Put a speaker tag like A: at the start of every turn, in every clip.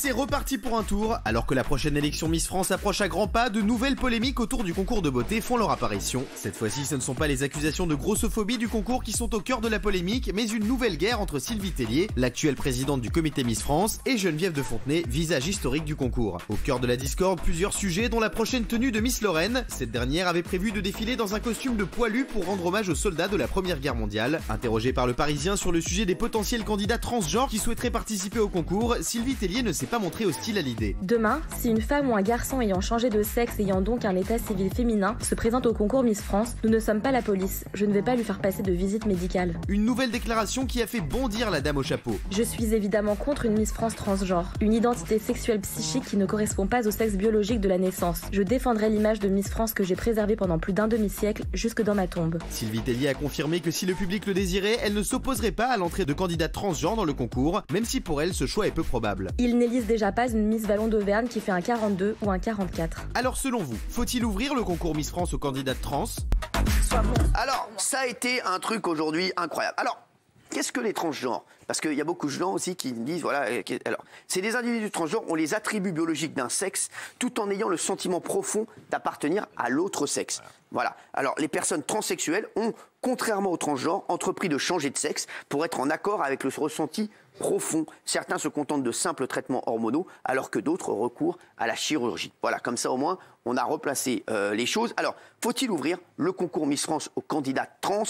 A: c'est reparti pour un tour. Alors que la prochaine élection Miss France approche à grands pas, de nouvelles polémiques autour du concours de beauté font leur apparition. Cette fois-ci, ce ne sont pas les accusations de grossophobie du concours qui sont au cœur de la polémique, mais une nouvelle guerre entre Sylvie Tellier, l'actuelle présidente du comité Miss France, et Geneviève de Fontenay, visage historique du concours. Au cœur de la discorde, plusieurs sujets dont la prochaine tenue de Miss Lorraine. Cette dernière avait prévu de défiler dans un costume de poilu pour rendre hommage aux soldats de la Première Guerre mondiale. Interrogée par le Parisien sur le sujet des potentiels candidats transgenres qui souhaiteraient participer au concours, Sylvie Tellier ne s'est pas montrée hostile à l'idée.
B: Demain, si une femme ou un garçon ayant changé de sexe, ayant donc un état civil féminin, se présente au concours Miss France, nous ne sommes pas la police. Je ne vais pas lui faire passer de visite médicale.
A: Une nouvelle déclaration qui a fait bondir la dame au chapeau.
B: Je suis évidemment contre une Miss France transgenre, une identité sexuelle psychique qui ne correspond pas au sexe biologique de la naissance. Je défendrai l'image de Miss France que j'ai préservée pendant plus d'un demi-siècle, jusque dans ma tombe.
A: Sylvie Tellier a confirmé que si le public le désirait, elle ne s'opposerait pas à l'entrée de candidats transgenres dans le concours, même si pour elle ce choix est peu probable.
B: Il n'élise déjà pas une Miss Vallon d'Auvergne qui fait un 42 ou un 44.
A: Alors selon vous, faut-il ouvrir le concours Miss France aux candidats trans?
C: Alors, ça a été un truc aujourd'hui incroyable. Alors, qu'est-ce que les transgenres? Parce qu'il y a beaucoup de gens aussi qui me disent, voilà, alors, c'est des individus transgenres, on les attributs biologiques d'un sexe, tout en ayant le sentiment profond d'appartenir à l'autre sexe. Voilà. Alors, les personnes transsexuelles ont, contrairement aux transgenres, entrepris de changer de sexe pour être en accord avec le ressenti profond. Certains se contentent de simples traitements hormonaux, alors que d'autres recourent à la chirurgie. Voilà, comme ça au moins, on a replacé les choses. Alors, faut-il ouvrir le concours Miss France aux candidats trans?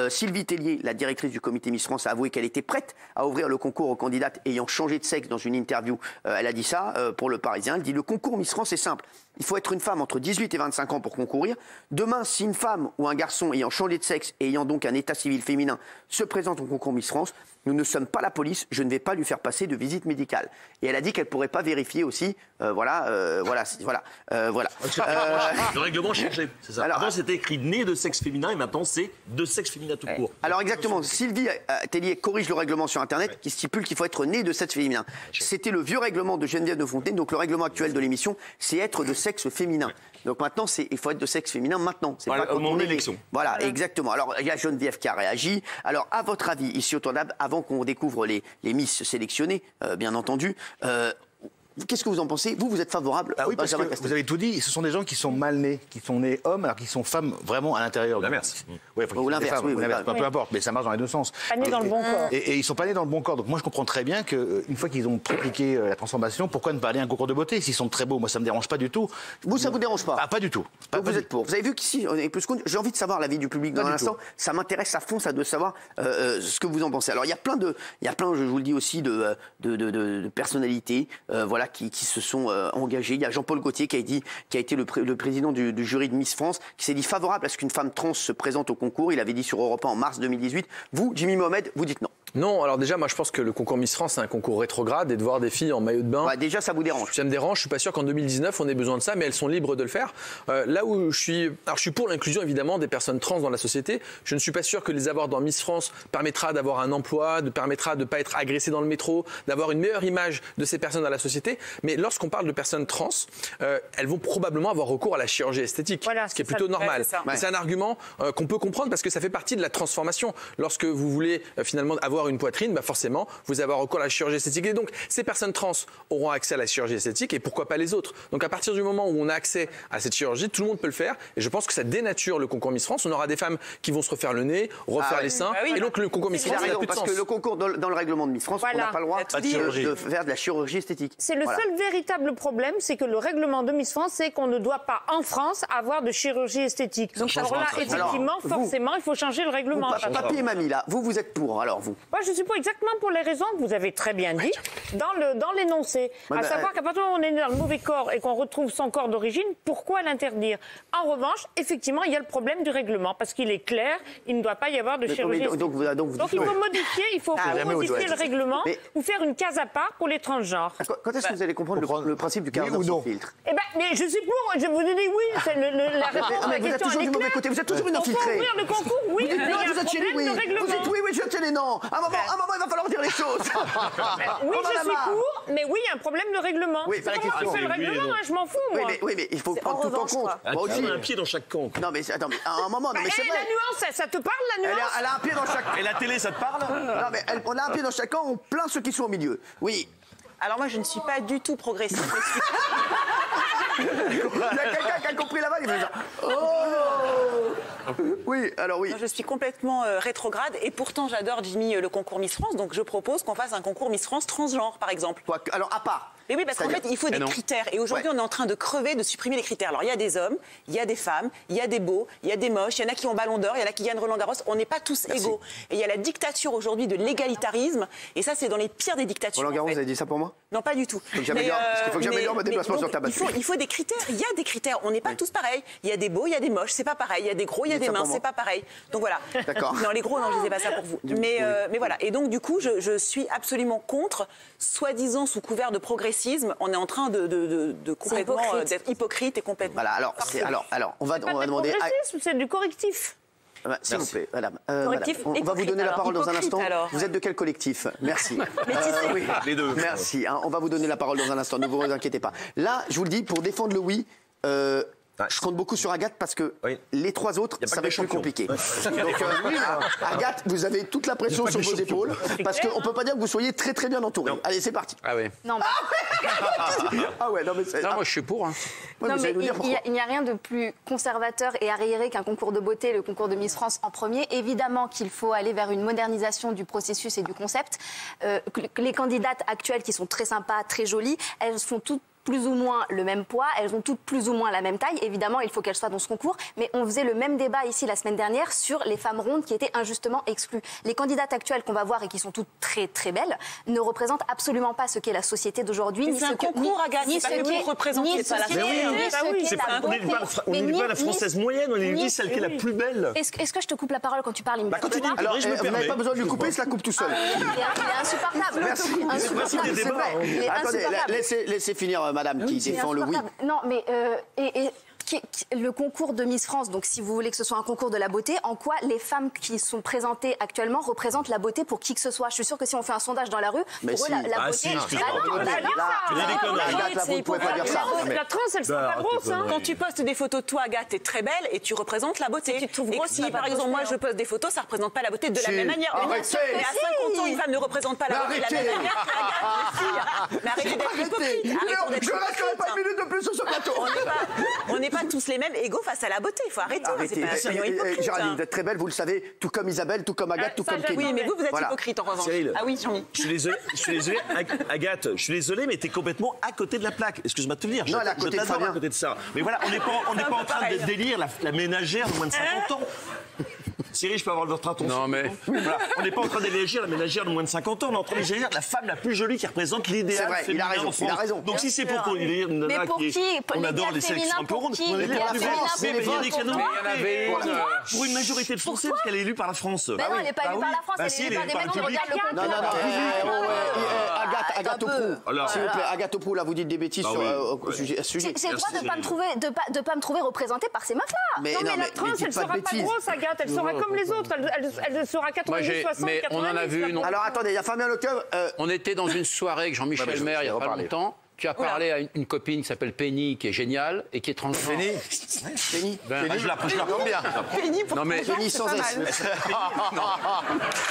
C: Sylvie Tellier, la directrice du comité Miss France, a avoué qu'elle était prête à ouvrir le concours aux candidates ayant changé de sexe dans une interview. Elle a dit ça pour le Parisien. Elle dit: le concours Miss France est simple. Il faut être une femme entre 18 et 25 ans pour concourir. Demain, si une femme ou un garçon ayant changé de sexe et ayant donc un état civil féminin se présente au concours Miss France, nous ne sommes pas la police, je ne vais pas lui faire passer de visite médicale. Et elle a dit qu'elle ne pourrait pas vérifier aussi, voilà.
D: Le règlement a changé, c'est ça.
C: Alors,
D: avant, c'était écrit né de sexe féminin et maintenant, c'est de sexe féminin tout court.
C: Alors exactement, Sylvie Tellier corrige le règlement sur Internet qui stipule qu'il faut être né de sexe féminin. C'était le vieux règlement de Geneviève de Fontenay, donc le règlement actuel de l'émission, c'est être de sexe féminin. Donc maintenant, il faut être de sexe féminin maintenant. C'est
D: voilà,
C: pas quand on est
D: élection.
C: Voilà, exactement. Alors il y a Geneviève qui a réagi. Alors à votre avis, ici autour de la table, avant qu'on découvre les Miss sélectionnées, bien entendu, qu'est-ce que vous en pensez? Vous êtes favorable?
E: Oui, parce que vous avez tout dit. Ce sont des gens qui sont mal nés, qui sont nés hommes, alors qu'ils sont femmes vraiment à l'intérieur.
D: L'inverse.
E: Ouais,
C: ou l'inverse, oui.
E: Peu importe, mais ça marche dans les deux sens.
F: Pas nés dans le bon corps.
E: Et ils sont pas nés dans le bon corps. Donc moi, je comprends très bien qu'une fois qu'ils ont pratiqué la transformation, pourquoi ne pas aller à un concours de beauté? S'ils sont très beaux, moi, ça me dérange pas du tout.
C: Vous, ça vous dérange pas?
E: Ah, pas du tout.
C: Donc vous êtes pour. Vous avez vu qu'ici, on est plus con. J'ai envie de savoir l'avis du public dans un instant. Ça m'intéresse à fond, ça, de savoir ce que vous en pensez. Alors il y a plein, je vous le dis aussi, de personnalités, voilà, qui se sont engagées. Il y a Jean-Paul Gaultier qui a été le président du jury de Miss France, qui s'est dit favorable à ce qu'une femme trans se présente au concours. Il avait dit sur Europe 1 en mars 2018. Vous, Jimmy Mohamed, vous dites non.
G: Non, alors déjà, moi je pense que le concours Miss France, c'est un concours rétrograde, et de voir des filles en maillot de bain...
C: Ouais, déjà, ça vous dérange?
G: Ça me dérange, je suis pas sûr qu'en 2019, on ait besoin de ça, mais elles sont libres de le faire. Là où je suis... Alors je suis pour l'inclusion, évidemment, des personnes trans dans la société. Je ne suis pas sûr que les avoir dans Miss France permettra d'avoir un emploi, permettra de ne pas être agressé dans le métro, d'avoir une meilleure image de ces personnes dans la société. Mais lorsqu'on parle de personnes trans, elles vont probablement avoir recours à la chirurgie esthétique,
F: voilà,
G: ce qui est plutôt normal. C'est un argument qu'on peut comprendre parce que ça fait partie de la transformation. Lorsque vous voulez finalement avoir une poitrine, bah forcément, vous avez recours à la chirurgie esthétique. Et donc, ces personnes trans auront accès à la chirurgie esthétique et pourquoi pas les autres. Donc, à partir du moment où on a accès à cette chirurgie, tout le monde peut le faire. Et je pense que ça dénature le concours Miss France. On aura des femmes qui vont se refaire le nez, refaire les seins. Et donc, le concours Miss France, il n'a plus de sens.
C: Parce que le concours, dans le règlement de Miss France, on n'a pas le droit de faire de la chirurgie esthétique.
F: C'est le seul véritable problème, c'est que le règlement de Miss France, c'est qu'on ne doit pas, en France, avoir de chirurgie esthétique. Donc, alors là, effectivement, forcément, il faut changer le règlement.
C: Papy et mamie, là, vous êtes pour, alors vous?
F: Moi, je suis pour exactement pour les raisons que vous avez très bien dit dans l'énoncé. À savoir qu'à partir du moment où on est né dans le mauvais corps et qu'on retrouve son corps d'origine, pourquoi l'interdire? En revanche, effectivement, il y a le problème du règlement, parce qu'il est clair, il ne doit pas y avoir de chirurgie esthétique. Donc il faut modifier le règlement ou faire une case à part pour les transgenres.
C: Quand est-ce que vous allez comprendre le principe du caractère sans filtre?
F: Eh ben, mais je suis pour, je vous ai dit oui, c'est la réponse à la
C: vous êtes toujours du mauvais côté, vous êtes toujours une infiltrée.
F: Ouvrir le concours, oui, mais il y a un problème de règlement.
C: Vous êtes oui, je tiens les non. À un moment, il va falloir dire les choses.
F: Oui, je suis pour, mais oui, il y a un problème de règlement.
C: Oui,
F: c'est comment on fait le règlement, je m'en fous, moi.
C: Oui, mais il faut prendre tout en compte.
D: Moi aussi. Un pied dans chaque camp.
C: Non, mais attends, mais à un moment, non, mais c'est vrai.
F: La nuance, ça te parle, la nuance?
C: Elle a un pied dans chaque camp.
D: Et la télé, ça te parle?
C: Non, mais on a un pied dans chaque camp, on plaint ceux qui sont au milieu. Oui.
H: Alors moi, je ne suis pas du tout progressiste.
C: Il y a quelqu'un qui a compris la vanne, il fait ça. Oh oui, alors oui.
H: Je suis complètement rétrograde et pourtant j'adore, Jimmy, le concours Miss France. Donc je propose qu'on fasse un concours Miss France transgenre, par exemple.
C: Quoi, alors à part.
H: Mais oui, parce qu'en fait, il faut des critères. Et aujourd'hui, on est en train de crever, de supprimer les critères. Alors, il y a des hommes, il y a des femmes, il y a des beaux, il y a des moches, il y en a qui ont Ballon d'Or, il y en a qui gagnent Roland-Garros. On n'est pas tous égaux. Et il y a la dictature aujourd'hui de l'égalitarisme. Et ça, c'est dans les pires des dictatures.
C: Roland-Garros, vous avez dit ça pour moi?
H: Non, pas du tout.
C: Faut que j'améliore mon déplacement sur ta base.
H: Il faut des critères. Il y a des critères. On n'est pas tous pareils. Il y a des beaux, il y a des moches, c'est pas pareil. Il y a des gros, il y a des minces, c'est pas pareil. Donc voilà.
C: D'accord.
H: Non, les gros, non, je disais pas ça pour vous. Mais voilà. Et donc, du coup, je suis absolument contre, soi-disant sous couvert de progressisme, on est en train de complètement d'être hypocrite et complètement.
C: Voilà, alors on va demander.
F: C'est du correctif.
C: S'il vous plaît, madame.
H: Correctif,
C: on va vous donner la parole dans un instant.
H: Alors.
C: Vous êtes de quel collectif? Merci.
D: Oui, les deux.
C: Merci. On va vous donner la parole dans un instant. Ne vous inquiétez pas. Là, je vous le dis, pour défendre le oui. Je compte beaucoup sur Agathe parce que les trois autres, ça va être plus compliqué. Donc, Agathe, vous avez toute la pression sur vos épaules parce qu'on ne peut pas dire que vous soyez très très bien entouré. Allez, c'est parti.
I: Ah oui.
J: Non,
C: ah ouais, non mais c'est...
I: Non, moi je suis pour. Hein.
J: Non, mais il n'y a rien de plus conservateur et arriéré qu'un concours de beauté, le concours de Miss France en premier. Évidemment qu'il faut aller vers une modernisation du processus et du concept. Les candidates actuelles qui sont très sympas, très jolies, elles font toutes plus ou moins le même poids, elles ont toutes plus ou moins la même taille. Évidemment, il faut qu'elles soient dans ce concours. Mais on faisait le même débat ici la semaine dernière sur les femmes rondes qui étaient injustement exclues. Les candidates actuelles qu'on va voir et qui sont toutes très très belles ne représentent absolument pas ce qu'est la société d'aujourd'hui.
H: C'est un concours, Agathe,
J: ni
H: c'est
J: ce
H: pas
J: qu'est
H: représenter
J: la société.
D: On n'est pas la française moyenne, on est celle qui est la plus belle.
J: Est-ce que je te coupe la parole quand tu parles?
C: Alors, vous n'avez pas besoin de lui couper, il se la coupe tout seul.
J: Il est insupportable.
C: Merci. C'est vrai. Attendez, laissez finir madame qui défend le oui.
J: Non, mais le concours de Miss France, donc si vous voulez que ce soit un concours de la beauté, en quoi les femmes qui sont présentées actuellement représentent la beauté pour qui que ce soit? Je suis sûre que si on fait un sondage dans la rue, pour eux, la beauté...
C: Vous ne pouvez pas dire ça.
F: La trans, elle sera pas grosse.
H: Quand tu postes des photos de toi, Agathe, t'es très belle et tu représentes la beauté.
F: Tu te trouves grosse,
H: si par exemple moi je poste des photos, ça ne représente pas la beauté de la même manière. Mais à 50 ans, une femme ne représente pas la beauté de la même manière qu'Agathe. Mais arrêtez d'être hypocrite.
C: Je ne resterai pas une minute de plus sur ce plateau.
H: On n'est pas tous les mêmes égaux face à la beauté. Il faut arrêter.
C: Géraldine, vous êtes très belle, vous le savez, tout comme Isabelle, tout comme Agathe, tout comme Kenny.
H: Oui, mais vous êtes hypocrite en revanche.
D: Cyril,
H: ah oui, Jean-Mi.
D: Je suis désolé, Agathe, je suis désolé, mais t'es complètement à côté de la plaque. Excuse-moi de te le dire.
C: Non, elle est à côté de Fabien.
D: à côté de ça. Mais voilà, on n'est pas en train de délire la ménagère de moins de 50 ans. Cyril, je peux avoir votre attention?
I: Non, mais...
D: Voilà. On n'est pas en train d'élégir la ménagère de moins de 50 ans, on est en train d'élégir la femme la plus jolie qui représente l'idéal féminin en France.
C: Il a raison.
D: Donc si c'est pour qu'on élire une nana on adore les sexes un peu rondes, on est pour la France. Mais il y en avait pour une majorité de Français, parce qu'elle est élue par la France.
J: Mais non, elle n'est pas élue par la France, elle est élue par des mecs qui regardent le concours.
C: Agathe Auproux, s'il vous plaît, Agathe Auproux, là vous dites des bêtises sur ce sujet.
J: J'ai le droit de pas me trouver représentée par ces meufs-là.
F: Non, mais la trans, elle sera pas grosse, Agathe, elle sera comme les autres, elle sera 90, 60,
I: mais
F: 90.
I: on en a vu une...
C: Alors attendez, il y a Fabien Lecoeuvre.
I: On était dans une soirée avec Jean-Michel Maire il n'y a pas longtemps. Tu as parlé à une copine qui s'appelle Penny, qui est géniale et qui est transgenre.
C: Penny
I: je la comprends bien.
H: Penny, pourquoi
C: Penny sans S.
I: Non.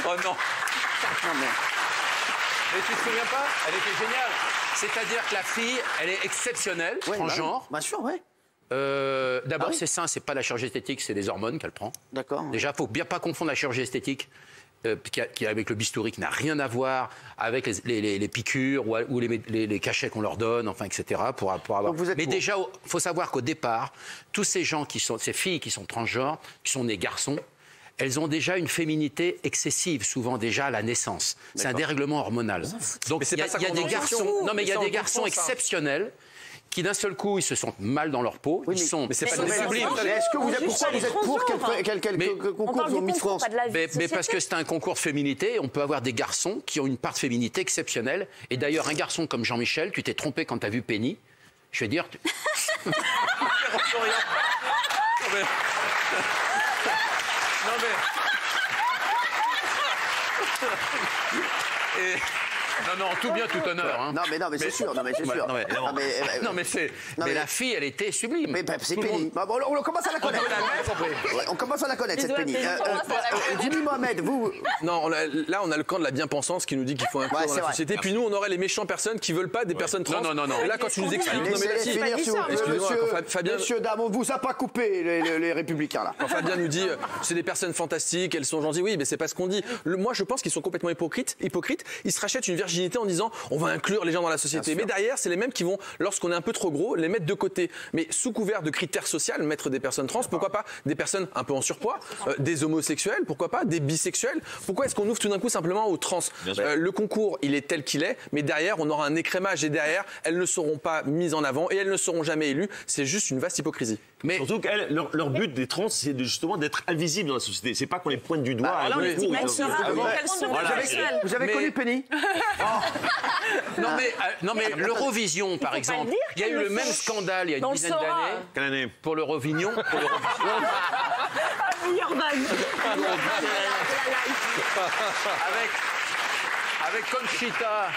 I: Oh non. Mais tu te souviens pas? Elle était géniale. C'est-à-dire que la fille, elle est exceptionnelle, transgenre.
C: Bien sûr, oui.
I: D'abord, c'est sain, c'est pas la chirurgie esthétique, c'est des hormones qu'elle prend.
C: D'accord.
I: Déjà, il faut bien pas confondre la chirurgie esthétique qui avec le bistouri, qui n'a rien à voir avec les piqûres ou les cachets qu'on leur donne, enfin, etc. pour avoir. Mais déjà, il faut savoir qu'au départ, tous ces gens ces filles qui sont transgenres, qui sont nées garçons, elles ont déjà une féminité excessive, souvent déjà à la naissance. C'est un dérèglement hormonal. Donc il y a des garçons, non mais il y a des garçons exceptionnels qui d'un seul coup ils se sentent mal dans leur peau, ils sont sublimes.
C: Est-ce que pourquoi vous êtes pour quel concours de Miss France?
I: Mais parce que c'est un concours de féminité, on peut avoir des garçons qui ont une part de féminité exceptionnelle. Et d'ailleurs un garçon comme Jean-Michel, tu t'es trompé quand tu as vu Penny. Je vais dire. Non, tout bien, tout honneur. Hein.
C: Non, mais c'est sûr.
I: Mais la fille, elle était sublime.
C: Mais c'est Penny. On commence à la connaître. On commence à la connaître, cette Penny. Jimmy Mohamed, vous...
G: Non, là, on a le camp de la bien-pensance qui nous dit qu'il faut inclure dans la société. Puis nous, on aurait les méchantes personnes qui veulent pas des personnes trans.
I: Non.
G: Et là, quand tu nous expliques...
C: Messieurs, dames, on vous a pas coupé, les républicains, là.
G: Quand Fabien nous dit, c'est des personnes fantastiques, elles sont gentilles, oui, mais c'est pas ce qu'on dit. Moi, je pense qu'ils sont complètement hypocrites. Ils se rachètent une virginité en disant, on va inclure les gens dans la société. Mais derrière, c'est les mêmes qui vont, lorsqu'on est un peu trop gros, les mettre de côté. Mais sous couvert de critères sociaux, mettre des personnes trans, pourquoi pas des personnes un peu en surpoids, des homosexuels, pourquoi pas des bisexuels. Pourquoi est-ce qu'on ouvre tout d'un coup simplement aux trans? Le concours, il est tel qu'il est, mais derrière, on aura un écrémage et derrière, elles ne seront pas mises en avant et elles ne seront jamais élues. C'est juste une vaste hypocrisie.
D: Mais surtout que leur but des trans, c'est justement d'être invisibles dans la société. C'est pas qu'on les pointe du doigt.
C: Vous avez connu Penny?
I: Non mais l'Eurovision, par exemple, il y a eu le même scandale il y a une dizaine d'années.
D: Quelle année?
I: Pour l'Eurovision. Avec Conchita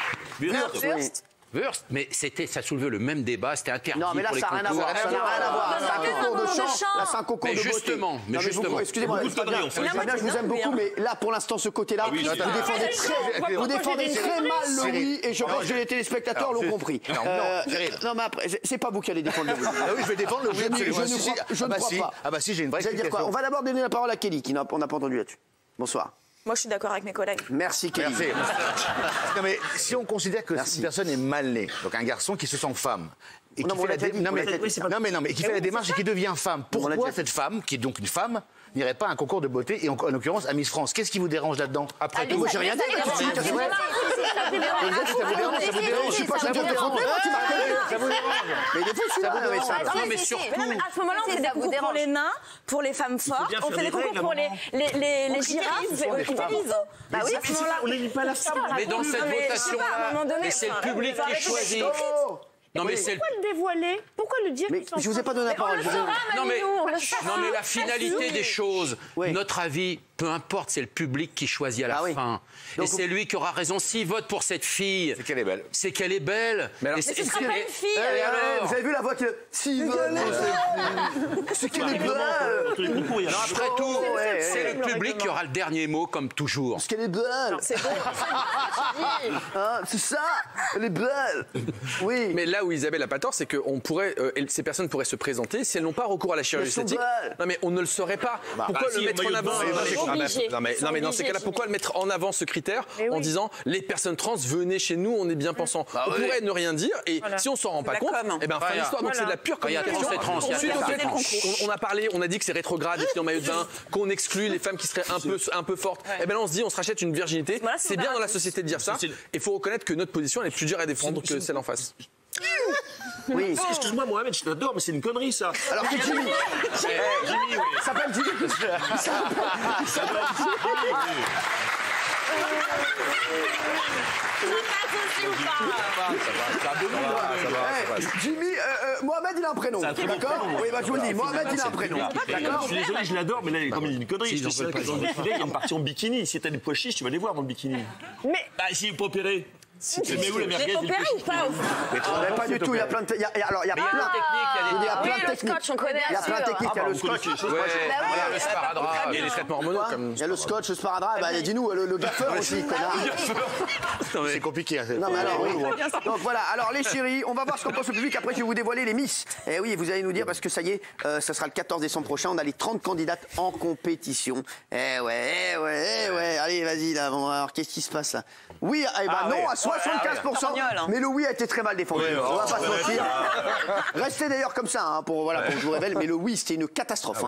I: Wurst, mais ça soulevait le même débat, c'était interdit.
C: Non, mais là, ça n'a rien à voir. Ça n'a rien à voir. C'est un concours de chant, là, c'est un concours de beauté.
I: Mais justement.
C: Excusez-moi, je vous aime beaucoup, mais là, pour l'instant, ce côté-là, vous défendez très mal le oui, et je pense que les téléspectateurs l'ont compris. Non, mais après, c'est pas vous qui allez défendre le oui.
E: Ah oui, je vais défendre le oui,
C: je ne crois pas.
E: Ah bah si, j'ai une vraie explication.
C: On va d'abord donner la parole à Kelly, on n'a pas entendu là-dessus. Bonsoir.
H: Moi, je suis d'accord avec mes collègues.
C: Merci, Kelly.
E: Merci. Non, mais si on considère que cette personne est mal née, donc un garçon qui se sent femme, et qui fait la démarche et qui devient femme, pourquoi cette femme, qui est donc une femme, n'irait pas à un concours de beauté, et en l'occurrence à Miss France? Qu'est-ce qui vous dérange là-dedans?
C: Après tout, moi, j'ai rien dit.
E: Ça vous dérange?
C: Je suis pas champion de France. Tu m'as reconnu. Ça vous dérange? Mais des fois, je suis là.
I: Non, mais surtout.
H: À ce moment-là, on fait des concours pour les nains, pour les femmes fortes, on fait des concours pour les girafes. Bah oui, à ce moment-là.
D: On n'élit pas la femme.
I: Mais dans cette votation-là, c'est le public qui choisit. Non, mais c'est
F: pourquoi le dévoiler? Pourquoi le dire?
C: Mais je vous ai pas donné la parole.
I: Non, mais la finalité des choses, notre avis, peu importe, c'est le public qui choisit à la fin. Et c'est lui qui aura raison. S'il vote pour cette fille,
E: c'est qu'elle est belle.
I: C'est qu'elle est belle.
H: Mais ce sera pas une fille.
C: Vous avez vu la voix que s'il vote, c'est qu'elle est belle.
I: Après tout, c'est le public qui aura le dernier mot, comme toujours.
C: Parce qu'elle est belle.
H: C'est bon.
C: C'est ça. Elle est belle. Oui.
G: Mais là où Isabelle n'a pas tort, c'est que ces personnes pourraient se présenter si elles n'ont pas recours à la chirurgie esthétique. Non, mais on ne le saurait pas. Pourquoi le mettre en avant? Non, mais dans ces cas-là, pourquoi le mettre en avant ce critère en disant les personnes trans, venez chez nous, on est bien pensants? On pourrait ne rien dire et si on s'en rend pas compte, eh ben fin l'histoire. Donc c'est de la pure communication. On a dit que c'est rétrograde, les filles en maillot de bain, qu'on exclut les femmes qui seraient un peu fortes. Eh ben là, on se dit, on se rachète une virginité. C'est bien dans la société de dire ça. Il faut reconnaître que notre position elle est plus dure à défendre que celle en face.
D: Oui. Excuse-moi, Mohamed, je t'adore, mais c'est une connerie, ça.
C: Alors, c'est Jimmy.
D: Jimmy, oui.
C: Il s'appelle Jimmy. Jimmy, Mohamed, il a un prénom. D'accord? Oui, bah je vous le dis, Mohamed, il a un prénom. D'accord?
D: Je suis désolé, je l'adore, mais là, comme il dit une connerie. Je sais que dans le défilé, il y a une partie en bikini. Si t'as des pois chiches, tu vas les voir dans le bikini.
F: Mais.
D: Bah, s'il est pas opéré. Mais où la merguez?
H: Opéré ou pas?
C: Pas du tout, il y a plein de techniques. Il y a plein de techniques. Il y a plein de techniques. Il y a le scotch.
I: Le sparadrap.
G: Il y a les traitements hormonaux.
C: Il y a le scotch, le sparadrap. Bah, dis-nous, le gaffeur aussi, connard.
E: C'est compliqué.
C: Non, mais alors, oui. Donc voilà, alors les chéris, on va voir ce qu'en pense le public. Après, je vais vous dévoiler les Miss. Et oui, vous allez nous dire, parce que ça y est, ça sera le 14 décembre prochain. On a les 30 candidates en compétition. Eh ouais. Allez, vas-y, là. Bon, alors, qu'est-ce qui se passe là? Oui, non, à 75%. Mais le oui a été très mal défendu. On va pas se mentir. Restez d'ailleurs comme ça, pour que je vous révèle. Mais le oui, c'était une catastrophe.